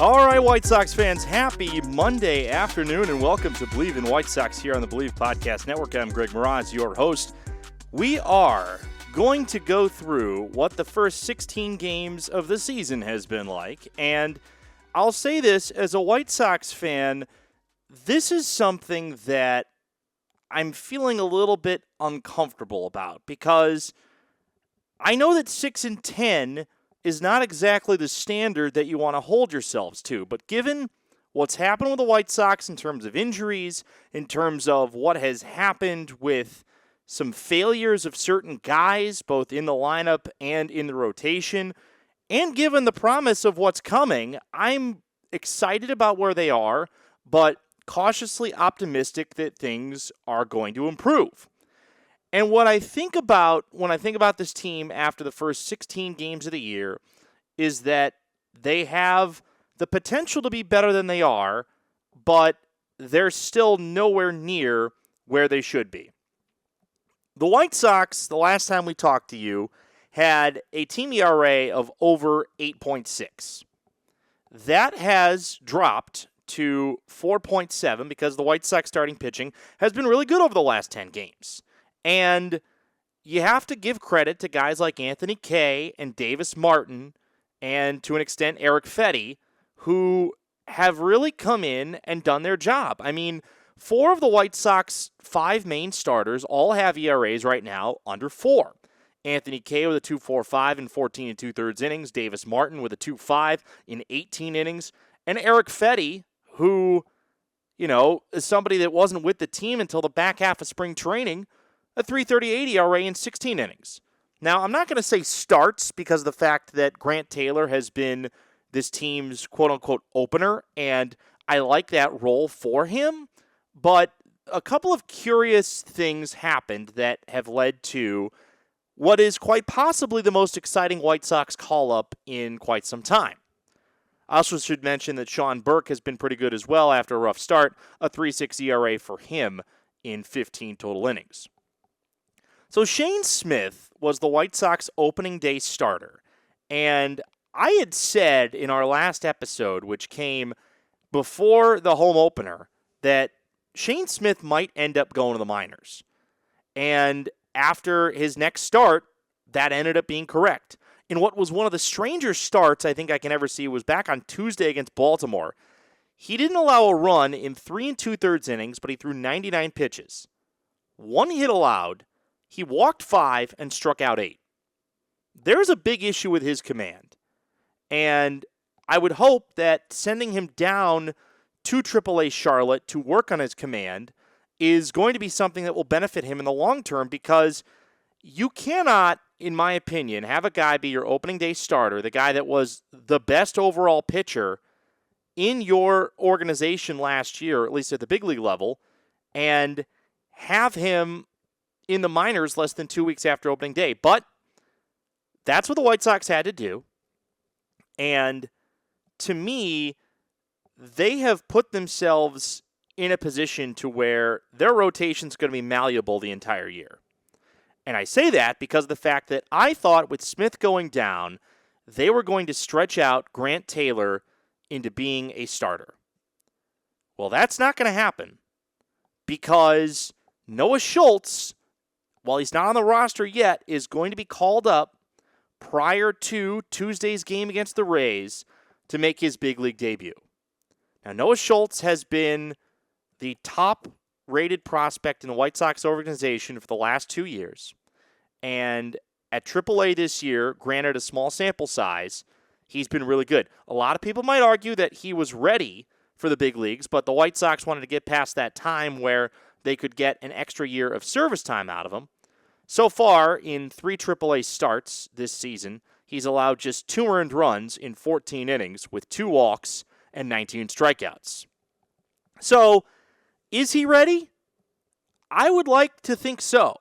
All right, White Sox fans, happy Monday afternoon and welcome to Believe in White Sox here on the Believe Podcast Network. I'm Greg Moraz, your host. We are going to go through what the first 16 games of the season has been like, and I'll say this as a White Sox fan, this is something that I'm feeling a little bit uncomfortable about because I know that 6-10 is not exactly the standard that you want to hold yourselves to. But given what's happened with the White Sox in terms of injuries, in terms of what has happened with some failures of certain guys, both in the lineup and in the rotation, and given the promise of what's coming, I'm excited about where they are, but cautiously optimistic that things are going to improve. And what I think about when I think about this team after the first 16 games of the year is that they have the potential to be better than they are, but they're still nowhere near where they should be. The White Sox, the last time we talked to you, had a team ERA of over 8.6. That has dropped to 4.7 because the White Sox starting pitching has been really good over the last 10 games. And you have to give credit to guys like Anthony Kay and Davis Martin and, to an extent, Eric Fetty, who have really come in and done their job. I mean, 4 of the White Sox 5 main starters all have ERAs right now under 4. Anthony Kay with a 2.45 in 14 and 2/3 innings, Davis Martin with a 2.5 in 18 innings, and Eric Fetty, who, you know, is somebody that wasn't with the team until the back half of spring training, a 3.38 ERA in 16 innings. Now, I'm not going to say starts because of the fact that Grant Taylor has been this team's quote-unquote opener, and I like that role for him, but a couple of curious things happened that have led to what is quite possibly the most exciting White Sox call-up in quite some time. I also should mention that Sean Burke has been pretty good as well after a rough start, a 3.6 ERA for him in 15 total innings. So Shane Smith was the White Sox opening day starter, and I had said in our last episode, which came before the home opener, that Shane Smith might end up going to the minors. And after his next start, that ended up being correct. In what was one of the stranger starts I think I can ever see was back on Tuesday against Baltimore. He didn't allow a run in 3 2/3 innings, but he threw 99 pitches. 1 hit allowed. He walked 5 and struck out 8. There's a big issue with his command. And I would hope that sending him down to AAA Charlotte to work on his command is going to be something that will benefit him in the long term, because you cannot, in my opinion, have a guy be your opening day starter, the guy that was the best overall pitcher in your organization last year, or at least at the big league level, and have him in the minors less than 2 weeks after opening day. But that's what the White Sox had to do. And to me, they have put themselves in a position to where their rotation is going to be malleable the entire year. And I say that because of the fact that I thought with Smith going down, they were going to stretch out Grant Taylor into being a starter. Well, that's not going to happen because Noah Schultz, while he's not on the roster yet, is going to be called up prior to Tuesday's game against the Rays to make his big league debut. Now, Noah Schultz has been the top-rated prospect in the White Sox organization for the last 2 years. And at AAA this year, granted a small sample size, he's been really good. A lot of people might argue that he was ready for the big leagues, but the White Sox wanted to get past that time where they could get an extra year of service time out of him. So far, in 3 AAA starts this season, he's allowed just 2 earned runs in 14 innings with 2 walks and 19 strikeouts. So, is he ready? I would like to think so.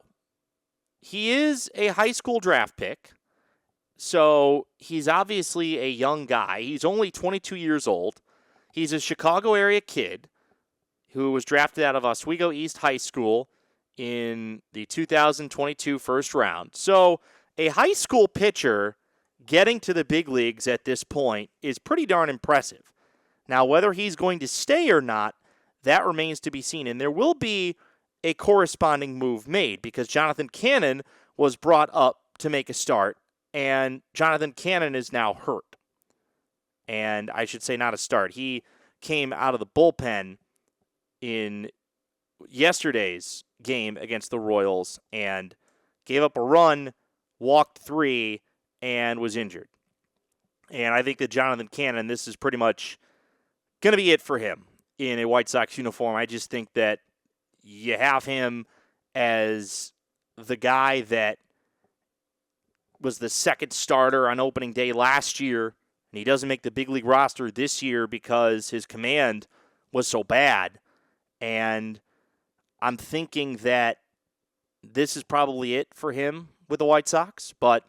He is a high school draft pick, so he's obviously a young guy. He's only 22 years old. He's a Chicago area kid who was drafted out of Oswego East High School in the 2022 first round. So a high school pitcher getting to the big leagues at this point is pretty darn impressive. Now, whether he's going to stay or not, that remains to be seen. And there will be a corresponding move made because Jonathan Cannon was brought up to make a start, and Jonathan Cannon is now hurt. And I should say not a start. He came out of the bullpen in yesterday's game against the Royals and gave up a run, walked 3, and was injured. And I think that Jonathan Cannon, this is pretty much going to be it for him in a White Sox uniform. I just think that you have him as the guy that was the second starter on opening day last year, and he doesn't make the big league roster this year because his command was so bad. And I'm thinking that this is probably it for him with the White Sox, but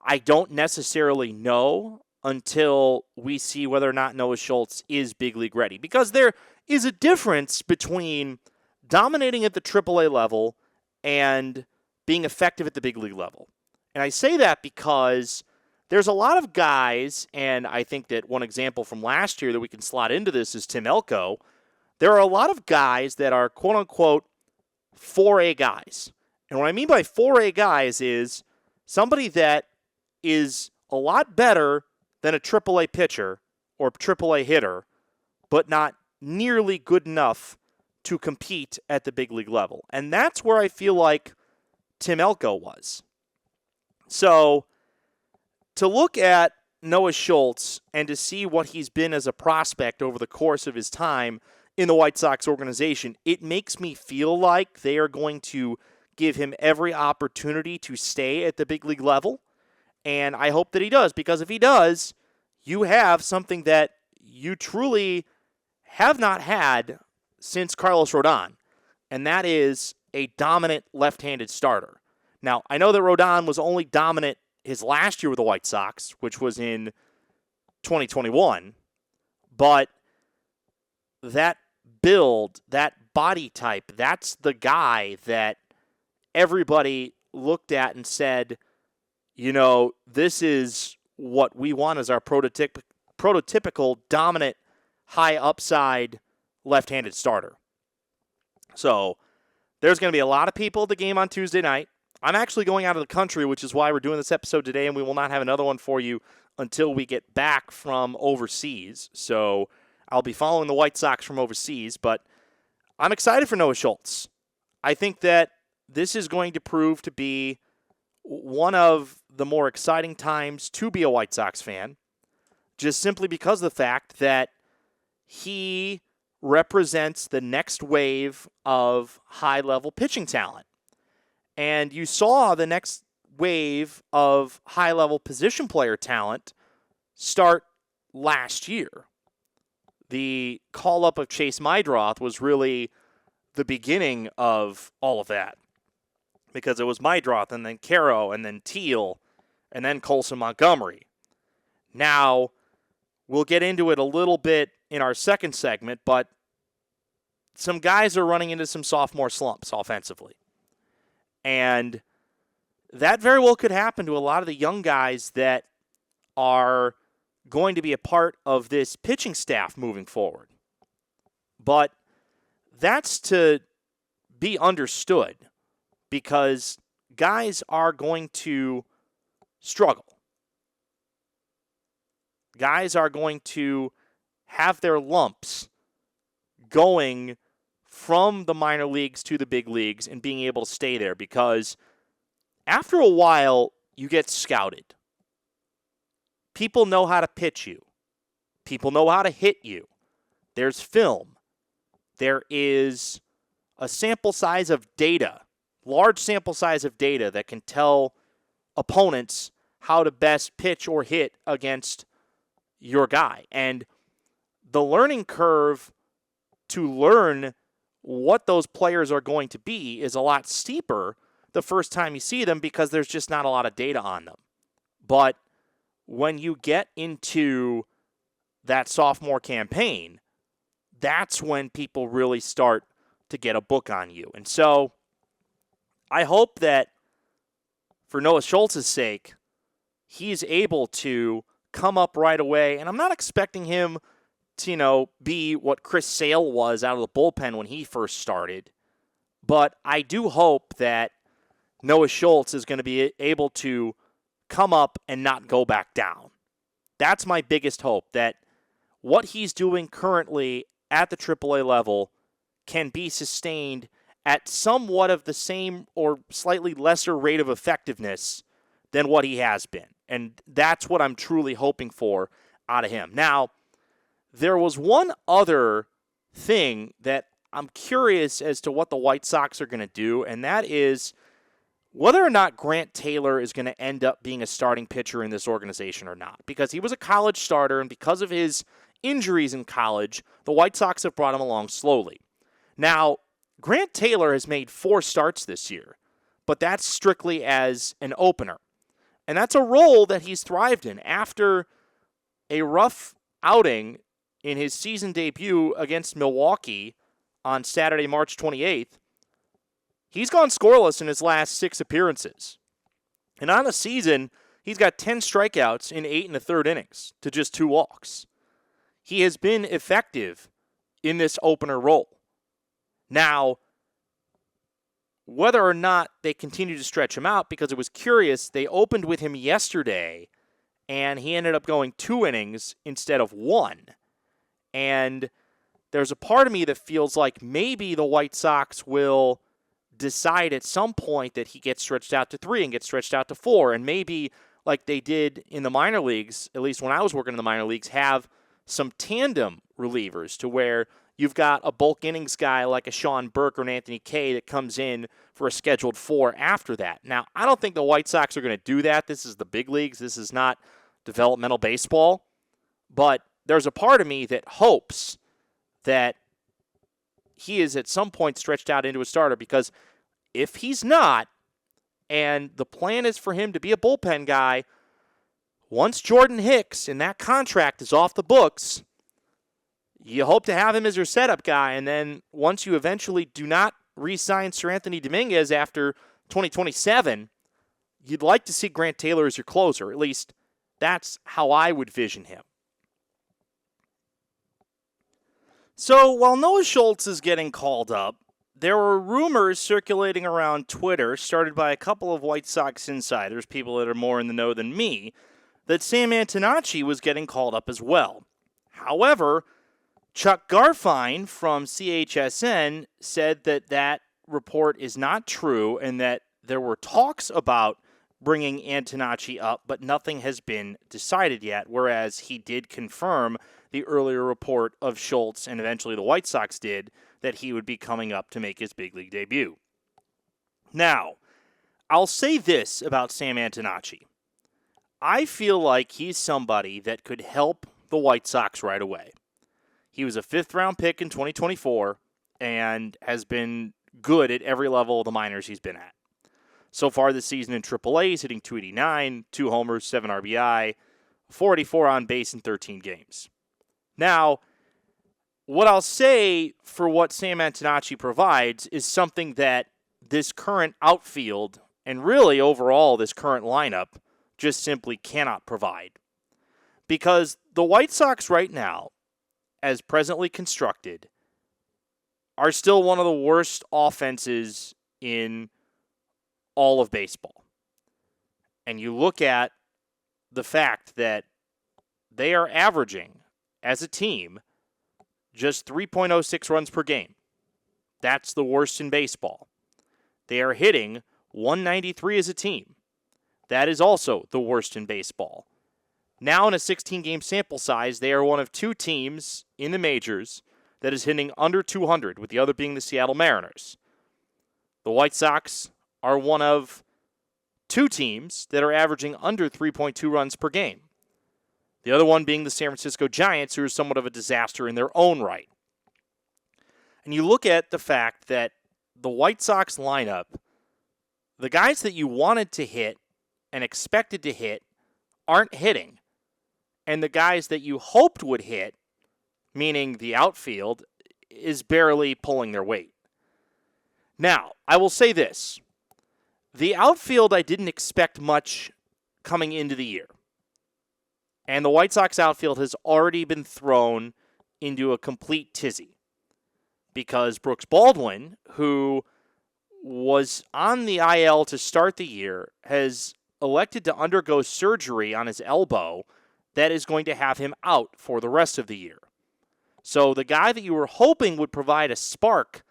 I don't necessarily know until we see whether or not Noah Schultz is big league ready. Because there is a difference between dominating at the AAA level and being effective at the big league level. And I say that because there's a lot of guys, and I think that one example from last year that we can slot into this is Tim Elko. There are a lot of guys that are quote-unquote 4A guys. And what I mean by 4A guys is somebody that is a lot better than a AAA pitcher or AAA hitter, but not nearly good enough to compete at the big league level. And that's where I feel like Tim Elko was. So to look at Noah Schultz and to see what he's been as a prospect over the course of his time in the White Sox organization, it makes me feel like they are going to give him every opportunity to stay at the big league level. And I hope that he does, because if he does, you have something that you truly have not had since Carlos Rodon, and that is a dominant left-handed starter. Now, I know that Rodon was only dominant his last year with the White Sox, which was in 2021, but that build, that body type, that's the guy that everybody looked at and said, you know, this is what we want as our prototypical dominant, high upside left-handed starter. So there's going to be a lot of people at the game on Tuesday night. I'm actually going out of the country, which is why we're doing this episode today, and we will not have another one for you until we get back from overseas. So I'll be following the White Sox from overseas, but I'm excited for Noah Schultz. I think that this is going to prove to be one of the more exciting times to be a White Sox fan, just simply because of the fact that he represents the next wave of high-level pitching talent. And you saw the next wave of high-level position player talent start last year. The call-up of Chase Meidroth was really the beginning of all of that, because it was Meidroth and then Caro and then Teal and then Colson Montgomery. Now, we'll get into it a little bit in our second segment, but some guys are running into some sophomore slumps offensively. And that very well could happen to a lot of the young guys that are going to be a part of this pitching staff moving forward. But that's to be understood, because guys are going to struggle. Guys are going to have their lumps going from the minor leagues to the big leagues and being able to stay there, because after a while, you get scouted. People know how to pitch you. People know how to hit you. There's film. There is a sample size of data, large sample size of data that can tell opponents how to best pitch or hit against your guy. And the learning curve to learn what those players are going to be is a lot steeper the first time you see them, because there's just not a lot of data on them. But when you get into that sophomore campaign, that's when people really start to get a book on you. And so I hope that for Noah Schultz's sake, he's able to come up right away, and I'm not expecting him to, be what Chris Sale was out of the bullpen when he first started. But I do hope that Noah Schultz is going to be able to come up and not go back down. That's my biggest hope, that what he's doing currently at the AAA level can be sustained at somewhat of the same or slightly lesser rate of effectiveness than what he has been. And that's what I'm truly hoping for out of him. Now, there was one other thing that I'm curious as to what the White Sox are going to do, and that is whether or not Grant Taylor is going to end up being a starting pitcher in this organization or not. Because he was a college starter, and because of his injuries in college, the White Sox have brought him along slowly. Now, Grant Taylor has made 4 starts this year, but that's strictly as an opener. And that's a role that he's thrived in. After a rough outing in his season debut against Milwaukee on Saturday, March 28th, he's gone scoreless in his last 6 appearances. And on the season, he's got 10 strikeouts in 8 1/3 innings to just 2 walks. He has been effective in this opener role. Now, whether or not they continue to stretch him out, because it was curious, they opened with him yesterday, and he ended up going 2 innings instead of 1. And there's a part of me that feels like maybe the White Sox will decide at some point that he gets stretched out to 3 and gets stretched out to 4, and maybe like they did in the minor leagues, at least when I was working in the minor leagues, have some tandem relievers to where you've got a bulk innings guy like a Sean Burke or an Anthony Kay that comes in for a scheduled 4 after that. Now, I don't think the White Sox are going to do that. This is the big leagues. This is not developmental baseball. But there's a part of me that hopes that he is at some point stretched out into a starter, because if he's not, and the plan is for him to be a bullpen guy, once Jordan Hicks and that contract is off the books, you hope to have him as your setup guy, and then once you eventually do not re-sign Sir Anthony Dominguez after 2027, you'd like to see Grant Taylor as your closer. At least that's how I would vision him. So while Noah Schultz is getting called up, there were rumors circulating around Twitter, started by a couple of White Sox insiders, people that are more in the know than me, that Sam Antonacci was getting called up as well. However, Chuck Garfien from CHSN said that that report is not true and that there were talks about bringing Antonacci up, but nothing has been decided yet, whereas he did confirm the earlier report of Schultz, and eventually the White Sox did, that he would be coming up to make his big league debut. Now, I'll say this about Sam Antonacci. I feel like he's somebody that could help the White Sox right away. He was a 5th-round pick in 2024 and has been good at every level of the minors he's been at. So far this season in AAA, he's hitting .289, 2 homers, 7 RBI, 484 on base in 13 games. Now, what I'll say for what Sam Antonacci provides is something that this current outfield, and really overall this current lineup, just simply cannot provide. Because the White Sox right now, as presently constructed, are still one of the worst offenses in all of baseball. And you look at the fact that they are averaging, as a team, just 3.06 runs per game. That's the worst in baseball. They are hitting .193 as a team. That is also the worst in baseball. Now in a 16-game sample size, they are one of 2 teams in the majors that is hitting under .200, with the other being the Seattle Mariners. The White Sox are one of 2 teams that are averaging under 3.2 runs per game. The other one being the San Francisco Giants, who are somewhat of a disaster in their own right. And you look at the fact that the White Sox lineup, the guys that you wanted to hit and expected to hit aren't hitting. And the guys that you hoped would hit, meaning the outfield, is barely pulling their weight. Now, I will say this. The outfield I didn't expect much coming into the year. And the White Sox outfield has already been thrown into a complete tizzy because Brooks Baldwin, who was on the IL to start the year, has elected to undergo surgery on his elbow that is going to have him out for the rest of the year. So the guy that you were hoping would provide a spark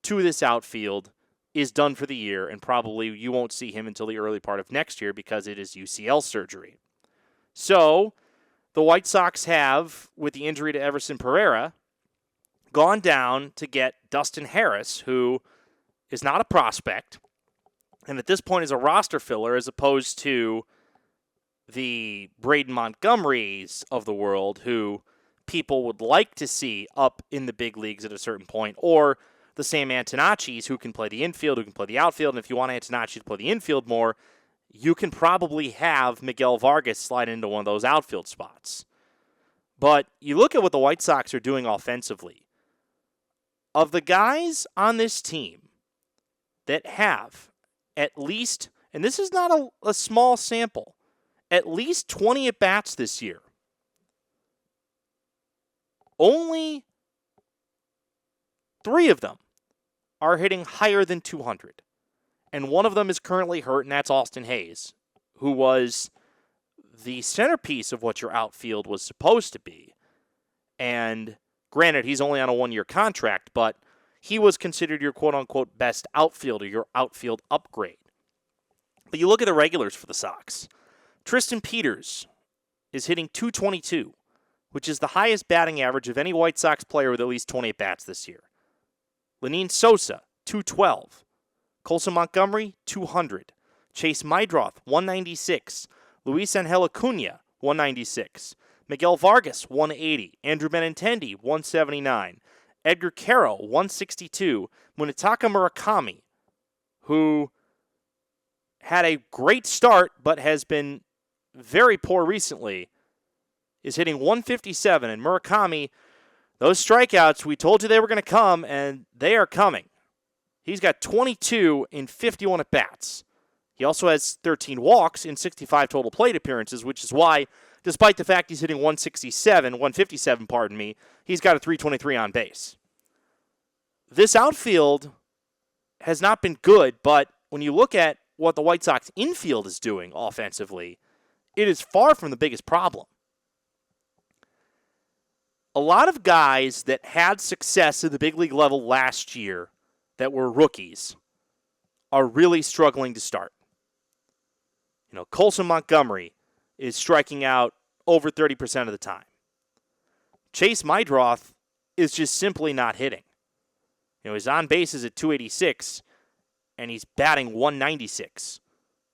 to this outfield is done for the year, and probably you won't see him until the early part of next year because it is UCL surgery. So the White Sox have, with the injury to Everson Pereira, gone down to get Dustin Harris, who is not a prospect, and at this point is a roster filler as opposed to the Braden Montgomerys of the world, who people would like to see up in the big leagues at a certain point, or the Sam Antonacci's who can play the infield, who can play the outfield, and if you want Antonacci to play the infield more, you can probably have Miguel Vargas slide into one of those outfield spots. But you look at what the White Sox are doing offensively. Of the guys on this team that have at least, and this is not a small sample, at least 20 at-bats this year, only 3 of them are hitting higher than 200. And one of them is currently hurt, and that's Austin Hayes, who was the centerpiece of what your outfield was supposed to be. And granted, he's only on a 1-year contract, but he was considered your quote-unquote best outfielder, your outfield upgrade. But you look at the regulars for the Sox. Tristan Peters is hitting .222, which is the highest batting average of any White Sox player with at least 20 at-bats this year. Lenine Sosa, .212. Colson Montgomery, .200. Chase Maidroth, .196. Luis Angel Acuna, .196. Miguel Vargas, .180. Andrew Benintendi, .179. Edgar Caro, .162. Munetaka Murakami, who had a great start but has been very poor recently, is hitting .157. And Murakami, those strikeouts, we told you they were going to come, and they are coming. He's got 22 in 51 at-bats. He also has 13 walks in 65 total plate appearances, which is why, despite the fact he's hitting 157, he's got a .323 on base. This outfield has not been good, but when you look at what the White Sox infield is doing offensively, it is far from the biggest problem. A lot of guys that had success at the big league level last year that were rookies are really struggling to start. You know, Colson Montgomery is striking out over 30% of the time. Chase Maidroth is just simply not hitting. You know, his on base is at .286, and he's batting .196.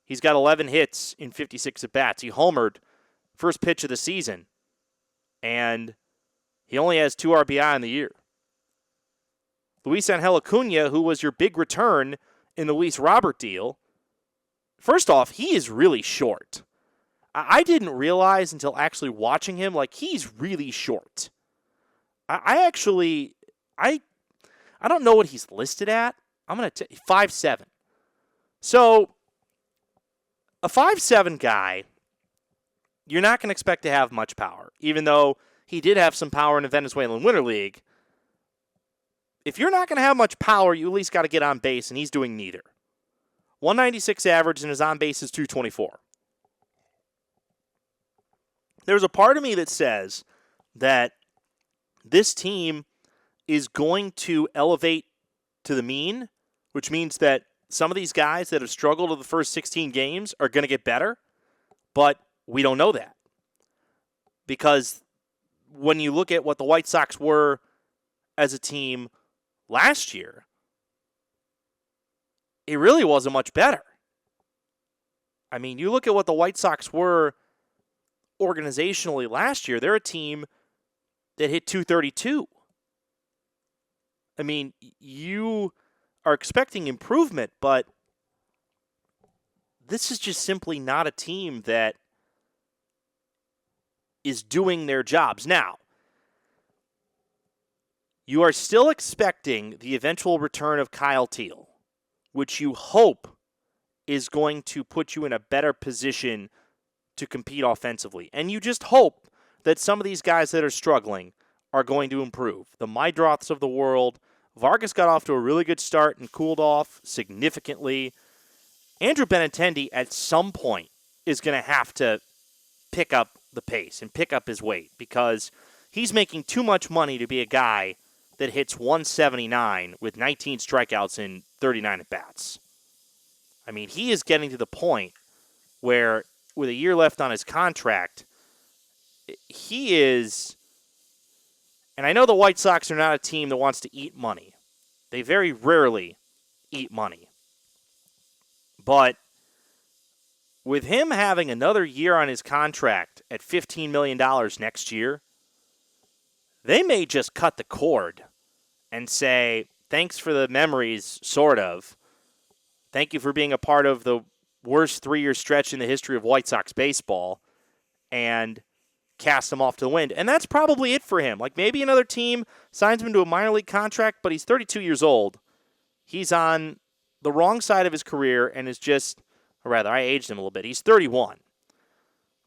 He's got 11 hits in 56 at-bats. He homered first pitch of the season, and he only has 2 RBI in the year. Luis Angel Acuna, who was your big return in the Luis Robert deal, first off, he is really short. I didn't realize until actually watching him, like, he's really short. I don't know what he's listed at. I'm going to 5'7". So, a 5'7" guy, you're not going to expect to have much power, even though he did have some power in the Venezuelan Winter League. If you're not going to have much power, you at least got to get on base, and he's doing neither. 196 average, and his on base is .224. There's a part of me that says that this team is going to elevate to the mean, which means that some of these guys that have struggled in the first 16 games are going to get better, but we don't know that. Because when you look at what the White Sox were as a team last year, it really wasn't much better. I mean, you look at what the White Sox were organizationally last year, they're a team that hit .232. I mean, you are expecting improvement, but this is just simply not a team that is doing their jobs. Now, you are still expecting the eventual return of Kyle Teal, which you hope is going to put you in a better position to compete offensively. And you just hope that some of these guys that are struggling are going to improve. The Mydroths of the world. Vargas got off to a really good start and cooled off significantly. Andrew Benintendi at some point is going to have to pick up the pace and pick up his weight because he's making too much money to be a guy that hits 179 with 19 strikeouts in 39 at-bats. I mean, he is getting to the point where, with a year left on his contract, he is, and I know the White Sox are not a team that wants to eat money. They very rarely eat money. But with him having another year on his contract at $15 million next year, they may just cut the cord and say, thanks for the memories, sort of. Thank you for being a part of the worst 3-year stretch in the history of White Sox baseball, and cast him off to the wind. And that's probably it for him. Like, maybe another team signs him to a minor league contract, but he's 32 years old. He's on the wrong side of his career and is just, or rather, I aged him a little bit. He's 31.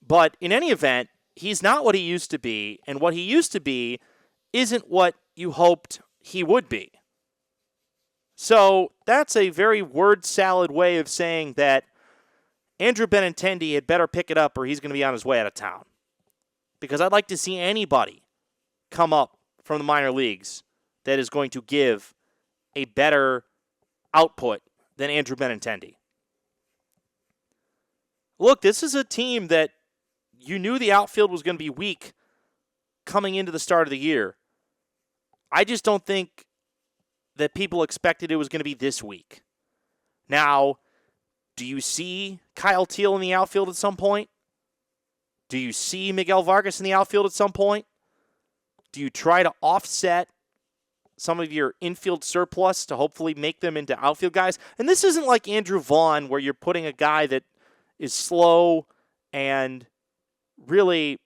But in any event, he's not what he used to be, and what he used to be isn't what you hoped he would be. So that's a very word salad way of saying that Andrew Benintendi had better pick it up or he's going to be on his way out of town. Because I'd like to see anybody come up from the minor leagues that is going to give a better output than Andrew Benintendi. Look, this is a team that you knew the outfield was going to be weak coming into the start of the year. I just don't think that people expected it was going to be this weak. Now, do you see Kyle Teel in the outfield at some point? Do you see Miguel Vargas in the outfield at some point? Do you try to offset some of your infield surplus to hopefully make them into outfield guys? And this isn't like Andrew Vaughn where you're putting a guy that is slow and really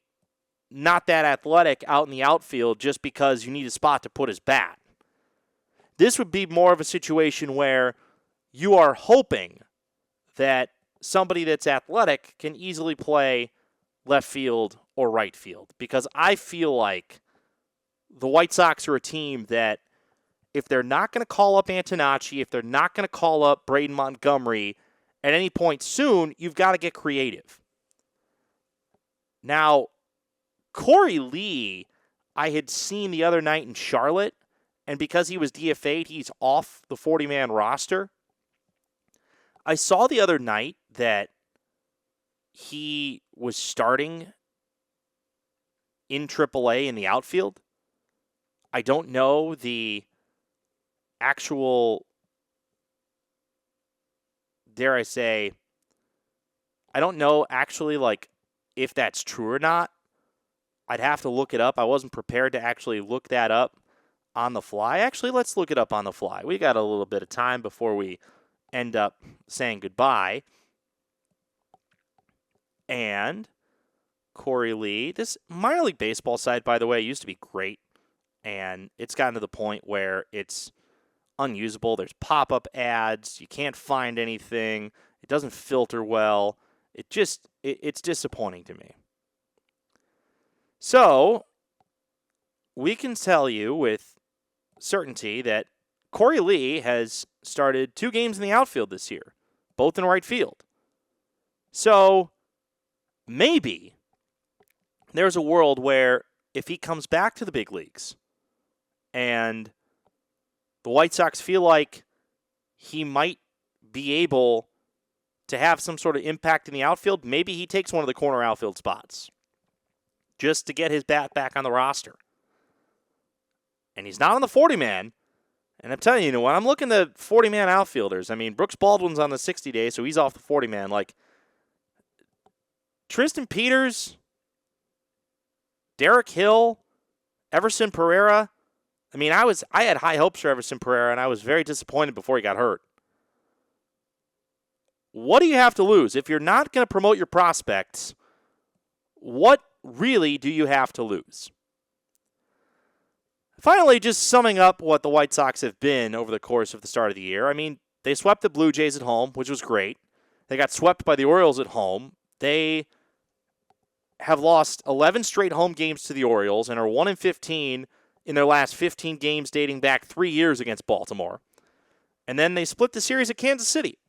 not that athletic out in the outfield just because you need a spot to put his bat. This would be more of a situation where you are hoping that somebody that's athletic can easily play left field or right field. Because I feel like the White Sox are a team that if they're not going to call up Antonacci, if they're not going to call up Braden Montgomery at any point soon, you've got to get creative. Now, Corey Lee, I had seen the other night in Charlotte, and because he was DFA'd, he's off the 40-man roster. I saw the other night that he was starting in AAA in the outfield. I don't know the actual, dare I say, I don't know actually like if that's true or not. I'd have to look it up. I wasn't prepared to actually look that up on the fly. Actually, let's look it up on the fly. We got a little bit of time before we end up saying goodbye. And Corey Lee, this minor league baseball site, by the way, used to be great. And it's gotten to the point where it's unusable. There's pop-up ads. You can't find anything. It doesn't filter well. It's disappointing to me. So, we can tell you with certainty that Corey Lee has started 2 games in the outfield this year, both in right field. So, maybe there's a world where if he comes back to the big leagues and the White Sox feel like he might be able to have some sort of impact in the outfield, maybe he takes one of the corner outfield spots just to get his bat back on the roster. And he's not on the 40-man. And I'm telling you, when I'm looking at 40-man outfielders, I mean, Brooks Baldwin's on the 60-day, so he's off the 40-man. Like, Tristan Peters, Derek Hill, Everson Pereira. I mean, I had high hopes for Everson Pereira, and I was very disappointed before he got hurt. What do you have to lose? If you're not going to promote your prospects, what really do you have to lose? Finally, just summing up what the White Sox have been over the course of the start of the year. I mean, they swept the Blue Jays at home, which was great. They got swept by the Orioles at home. They have lost 11 straight home games to the Orioles and are 1-15 in their last 15 games dating back 3 years against Baltimore. And then they split the series at Kansas City.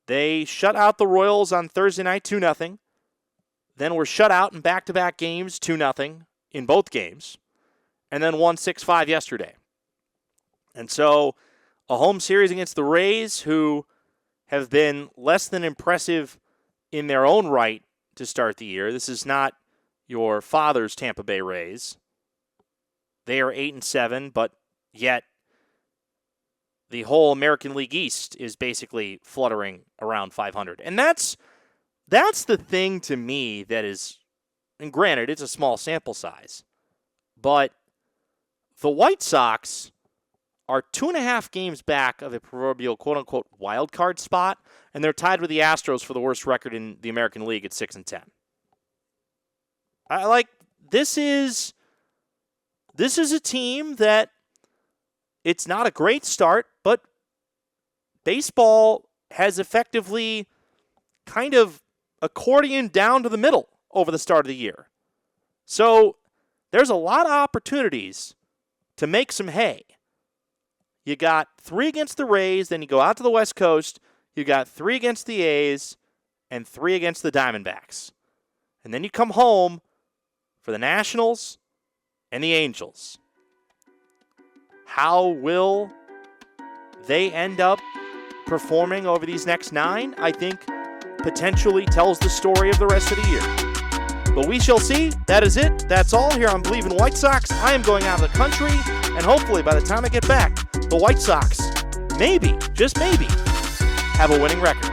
They shut out the Royals on Thursday night 2-0. Then were shut out in back-to-back games 2-0 in both games. And then won 6-5 yesterday. And so a home series against the Rays, who have been less than impressive in their own right to start the year. This is not your father's Tampa Bay Rays. They are 8-7, but yet the whole American League East is basically fluttering around 500. And that's the thing to me that is, and granted, it's a small sample size, but the White Sox are 2.5 games back of a proverbial quote-unquote wild card spot, and they're tied with the Astros for the worst record in the American League at 6-10. This is a team that it's not a great start, but baseball has effectively kind of accordion down to the middle over the start of the year. So there's a lot of opportunities to make some hay. You got 3 against the Rays, then you go out to the West Coast, you got 3 against the A's, and 3 against the Diamondbacks. And then you come home for the Nationals and the Angels. How will they end up performing over these next 9? I think potentially tells the story of the rest of the year. But we shall see. That is it. That's all here on Believe in White Sox. I am going out of the country, and hopefully by the time I get back, the White Sox, maybe, just maybe, have a winning record.